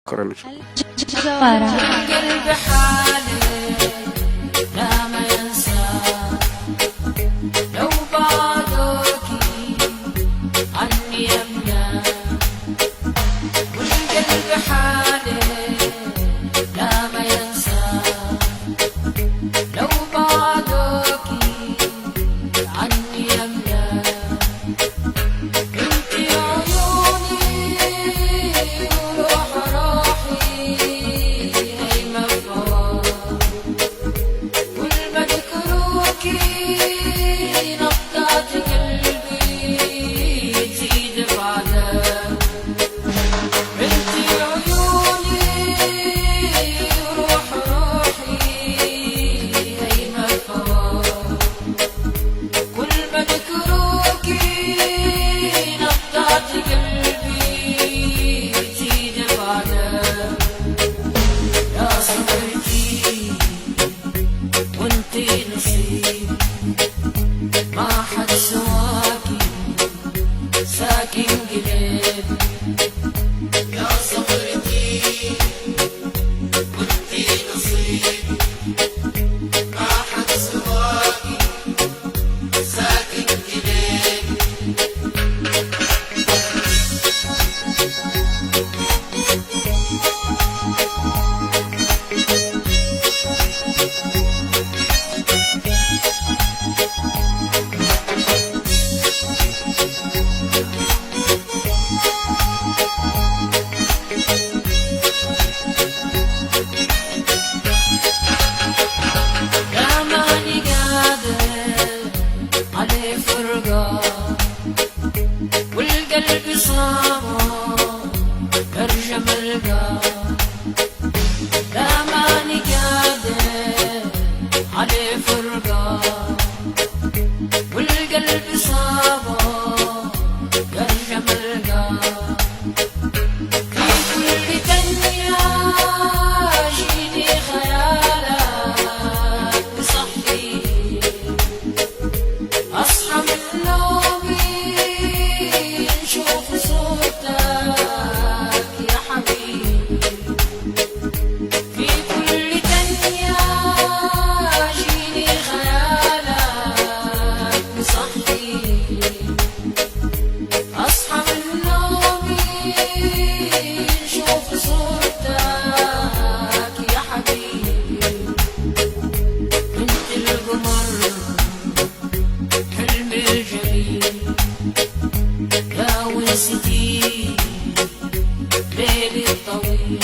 كرمش. جوارة قلب حالي لا ما ينسى لو بعدوكي عني يمنى والقلب حالي لا ما ينسى لو بعدوكي عني يمنى انتي عيوني وروح روحي هيما فوق والما ذكروكي نبضات قلبي تزيد بعدها انتي عيوني وروح روحي هيما فوق والما ذكروكي نبضات قلبي تزيد بعدها يا صبرتي وانتي نصيب ما حد سواكي ساكن قلبي يا صبرتي وانتي نصيب ما حد سواكي ساكن قلبي يا ماني قادر عليه فرقة والقلب صامه ارجى ملقى يا ماني قادر عليه فرقة والقلب صامه ارجى ملقى في كل دنيا جيني خيالك بصحي أصحى من نومي نشوف صورتك يا حبيبي في كل دنيا جيني خيالك بصحي أصحى من نومي نشوف صورتك يا حبيبي انت القمر حلمي الجميل يا ونستي ليلي الطويل